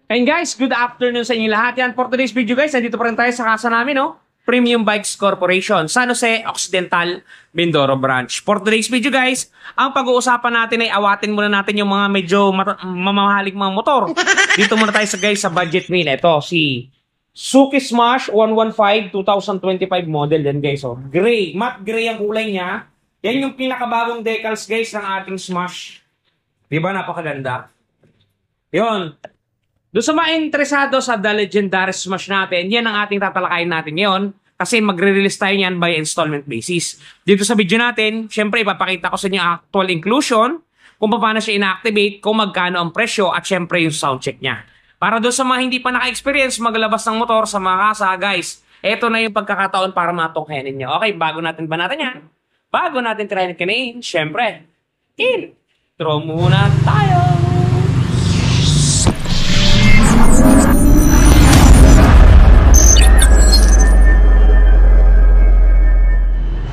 And guys, good afternoon sa inyo lahat. Yan, for today's video guys, nandito pa rin tayo sa casa namin, no? Premium Bikes Corporation, San Jose Occidental, Mindoro Branch. For today's video guys, ang pag-uusapan natin ay awatin muna natin yung mga medyo mamahaling mga motor. Dito muna tayo sa budget meal. Ito, si Suzuki Smash 115 2025 model yan guys. Oh. Gray, matte gray ang kulay niya. Yan yung pinakabagong decals guys ng ating Smash. Diba napakaganda? Yun. Doon sa mga interesado sa The Legendary Smash natin, yan ang ating tatalakayin natin ngayon kasi magre-release tayo niyan by installment basis. Dito sa video natin, syempre ipapakita ko sa inyo actual inclusion, kung paano siya ina-activate, kung magkano ang presyo at syempre yung sound check niya. Para doon sa mga hindi pa naka-experience maglabas ng motor sa mga kasa, guys, eto na yung pagkakataon para matunghayan ninyo. Okay, bago natin yan, bago natin try kanain, syempre, intro muna tayo!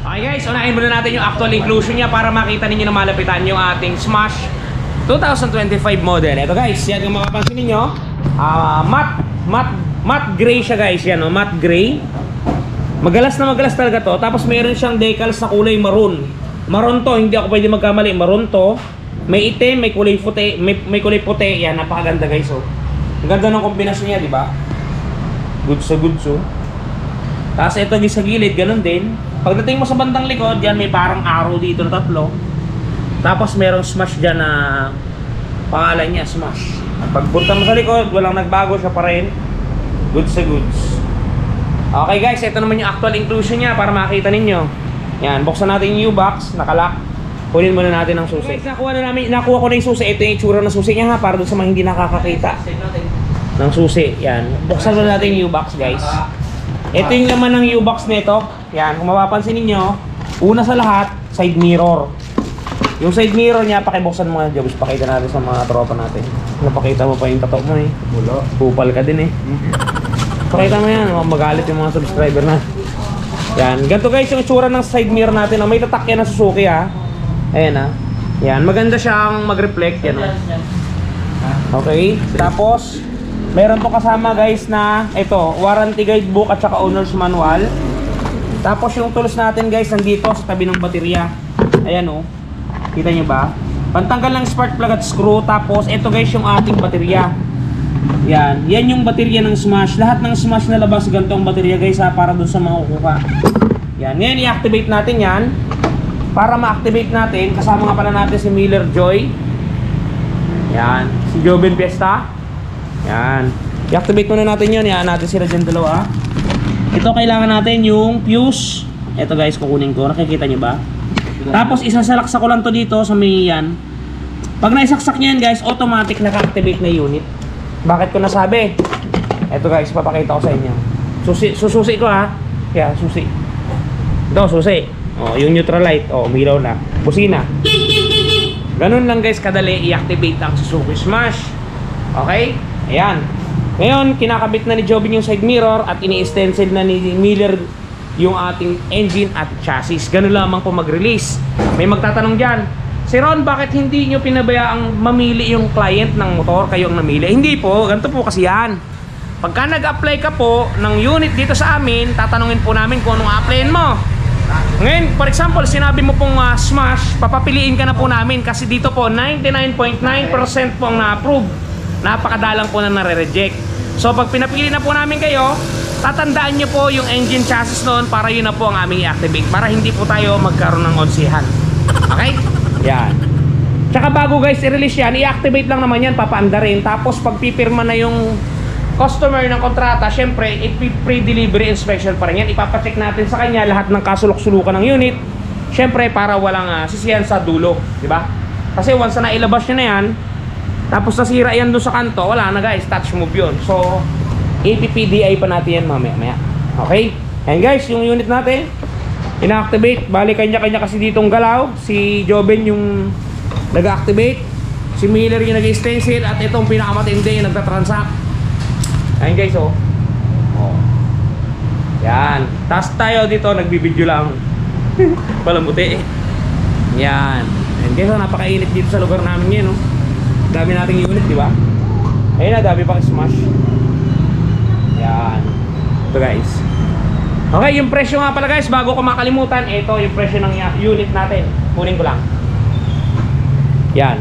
Okay guys, unahin muna natin yung actual inclusion niya para makita ninyo na malapitan yung ating Smash 2025 model. Ito guys, yan yung makapansin ninyo. Matte gray siya guys, yan o, matte gray. Magalas na magalas talaga to. Tapos mayroon siyang decals na kulay maroon. Maroon to, hindi ako pwede magkamali. Maroon to. May itim, may kulay puti, may kulay puti. Yan, napakaganda guys oh. Ang ganda ng kombinasyon niya, di ba? Good so. Tapos ito sa gilid, ganun din. Pagdating mo sa bandang likod, yan may parang arrow dito na tatlo. Tapos merong Smash dyan na pangalan niya, Smash. Pagpunta mo sa likod, walang nagbago, siya pa rin. Goods sa goods. Okay guys, ito naman yung actual inclusion niya para makita ninyo. Yan, buksan natin yung U-box, nakalock. Kunin muna natin ang susi. Guys, nakuha ko na yung susi. Ito yung itsura ng susi niya ha, para doon sa mga hindi nakakakita ng susi. Yan, buksan muna natin yung U-box guys. Ito yung laman ng U-box nito. Yan, kung mapapansin ninyo, una sa lahat, side mirror. Yung side mirror niya, pakibuksan mo nga, Jobs. Pakita natin sa mga tropa natin. Napakita mo pa yung tatok mo eh. Kupal ka din eh. Pakita mo yan, magalit yung mga subscriber na. Yan, ganito guys yung itsura ng side mirror natin. May tatak yan na Suzuki ha. Ayan ha. Yan, maganda siyang mag-reflect. Yan o. Okay, tapos meron to kasama guys na ito, warranty guidebook at saka owner's manual. Tapos yung tools natin guys nandito sa tabi ng baterya. Ayan oh. Kita nyo ba? Pantanggal ng spark plug at screw. Tapos ito guys yung ating baterya. Yan. Yan yung baterya ng Smash. Lahat ng Smash na labas ganito ang baterya guys ha, para dun sa mga kukuha. Yan. Ngayon i-activate natin yan. Para ma-activate natin, kasama nga pala natin si Miller Joy. Yan. Si Joven Fiesta. Yan. I-activate muna natin yun. Yan natin sila dyan dalawa. Ito kailangan natin yung fuse. Ito guys, kukunin ko. Nakikita nyo ba? Tapos isasalaksak ko lang to dito sa may yan. Pag naisaksak nyo yan guys, automatic naka-activate na unit. Bakit ko nasabi? Ito guys, papakita ko sa inyo. Sususi ko ha. Kaya susi. Ito, susi. O, yung neutral light. O, umilaw na. Busina. Ganun lang guys, kadali i-activate ang Suzuki Smash. Okay? Ayan. Ngayon, kinakabit na ni Jobin yung side mirror at ini-stencil na ni Miller yung ating engine at chassis. Ganun lamang po mag-release. May magtatanong dyan, si Ron, bakit hindi nyo pinabayaang mamili yung client ng motor, kayo ang namili? Hindi po, ganito po kasi yan. Pagka nag-apply ka po ng unit dito sa amin, tatanungin po namin kung anong applyin mo. Ngayon, for example, sinabi mo pong Smash, papapiliin ka na po namin kasi dito po 99.9% po ang na-approve. Napakadalang po na nare-reject. So pag pinapili na po namin kayo, tatandaan nyo po yung engine chassis noon para yun na po ang aming i-activate, para hindi po tayo magkaroon ng onsihan. Okay? Yan. Tsaka bago guys i-release yan, i-activate lang naman yan, papaanda rin. Tapos pag pipirma na yung customer ng kontrata, syempre pre-delivery inspection pa rin yan. Ipapacheck natin sa kanya lahat ng kasulok-sulukan ng unit. Syempre para walang sisiyan sa dulo, di ba? Kasi once na ilabas nyo na yan, tapos nasira yan doon sa kanto, wala na guys, touch move yun. So APPDI pa natin yan mamaya. Okay? And guys, yung unit natin ina-activate, bali kanya-kanya kasi ditong galaw. Si Joven yung nag-activate, si Miller yung nag-stencil, at itong pinakamatindi yung nagtatransact. Ayan guys oh. Yan. Tapos tayo dito nagbibideo lang. Palamuti. Yan. And guys oh, napakainit dito sa lugar namin ngayon oh. Dami nating unit, di ba? Ayun na, dami pang smash. Yan. Ito guys. Okay, yung presyo nga pala guys, bago ko makalimutan, ito yung presyo ng unit natin. Kunin ko lang. Yan.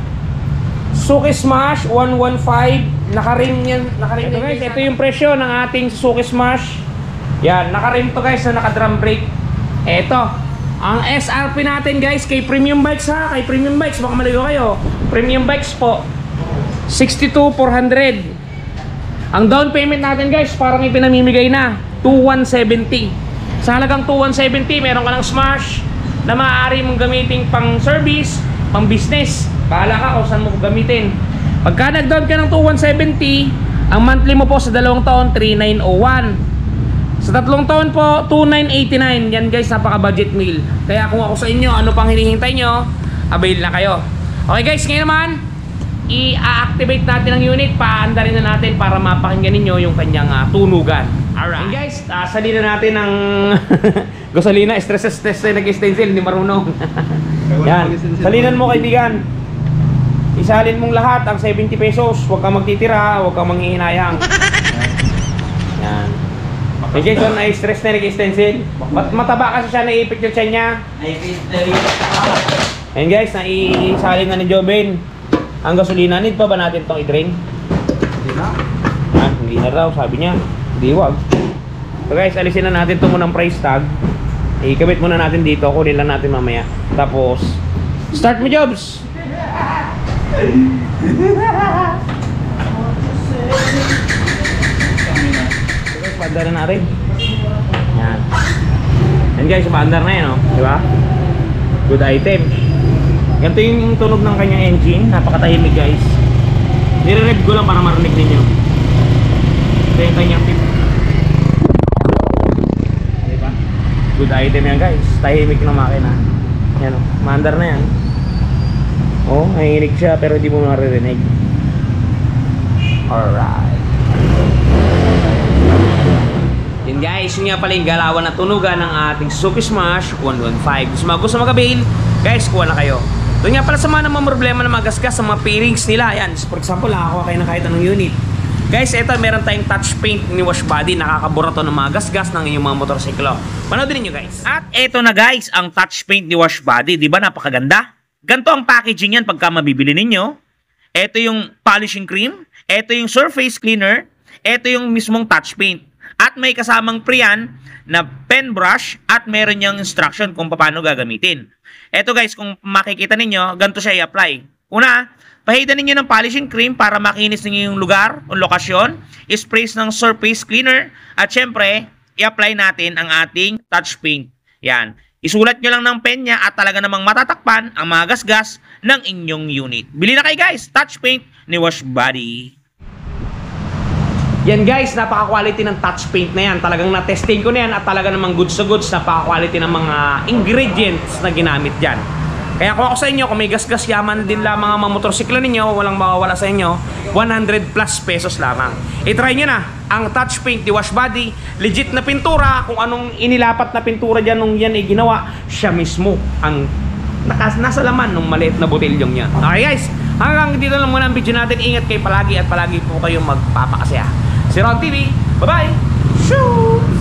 Suzuki Smash 115. Naka-rim yan. Naka-rim ito guys, ito yung presyo ng ating Suzuki Smash. Yan, naka-rim to guys na naka-drum brake. Ito. Ang SRP natin guys, kay Premium Bikes ha. Kay Premium Bikes, baka maligo kayo. Premium Bikes po. 62,400. Ang down payment natin guys, parang ipinamimigay na 2,170. Sa halagang 2,170, meron ka ng Smash na maaari mong gamitin pang service, pang business. Bahala ka kung saan mo gamitin. Pagka nag-down ka ng 2,170, ang monthly mo po sa 2 taon, 3,901. Sa 3 taon po, 2,989. Yan guys, napaka-budget meal. Kaya kung ako sa inyo, ano pang hinihintay nyo, avail na kayo. Okay guys, ngayon naman, i-activate natin ang unit. Paandarin na natin para mapakinggan ninyo yung kanyang tunugan. Alright. And guys, salina natin ng gasolina. Stress na nag-stencil, hindi marunong. Yan, salinan mo kaibigan. Isalin mong lahat ang 70 pesos. Huwag kang magtitira, huwag kang manghihinayang. Yan. Okay guys, so na-stress na nag-stencil. Mataba kasi siya, naiipit yung tiyan niya. Ayan guys, naisalin na ni Joben ang gasolina. Need pa ba natin itong i-drain? Hindi na. Hindi na raw, sabi niya. Hindi, wag. So guys, alisin na natin ito munang price tag. Ikabit muna natin dito, kunin lang natin mamaya. Tapos, start mo jobs! So guys, paandar na rin. Yan. Yan guys, paandar na yan, oh. Diba? Good item. Ganito yung tunog ng kanyang engine. Napakatahimik guys. Nire-rev ko lang para marinig ninyo. Ito yung kanyang tip. Diba? Good item yan guys. Tahimik ng makina. Yan o. Maandar na yan. Oh, nanginig siya pero hindi mo maririnig. Alright. Yan guys, yun nga pala yung galawan na tunugan ng ating Suzuki Smash 115. Gusto mag-avail, guys, kuha na kayo. Doon nga pala sa mga namang problema na magasgas sa mga pairings nila. Yan, for example, nakakuha kayo ng kahit anong unit. Guys, eto meron tayong touch paint ni wash body. Nakakabura to ng mga gasgas ng inyong mga motorsiklo. Panoodin niyo guys. At eto na guys, ang touch paint ni wash body. Diba napakaganda? Ganto ang packaging yan pagka mabibili ninyo. Ito yung polishing cream. Ito yung surface cleaner. Ito yung mismong touch paint. At may kasamang pre-yan na pen brush at meron niyang instruction kung paano gagamitin. Ito guys, kung makikita ninyo, ganito siya i-apply. Una, pahidan ninyo ng polishing cream para makinis ninyo yung lugar o lokasyon. Sprays ng surface cleaner. At syempre, i-apply natin ang ating touch paint. Yan. Isulat nyo lang ng pen niya at talaga namang matatakpan ang mga gasgas ng inyong unit. Bili na kayo guys, touch paint ni Wash Body. Yan guys, napaka-quality ng touch paint na yan. Talagang na-testing ko na yan at talaga namang goods to goods. Napaka-quality ng mga ingredients na ginamit dyan. Kaya kung ako sa inyo, kung may gasgas yaman din lamang ang mga motorsiklo ninyo, walang mawawala sa inyo, 100 plus pesos lamang. I-try nyo na ang touch paint ni Wash Body. Legit na pintura, kung anong inilapat na pintura dyan nung yan ay ginawa, siya mismo ang nasa laman ng maliit na botilyong yan. Okay guys, hanggang dito lang muna ang video natin. Ingat kayo palagi at palagi po kayong magpapakasaya. Si Ron TV, bye bye! Shoo!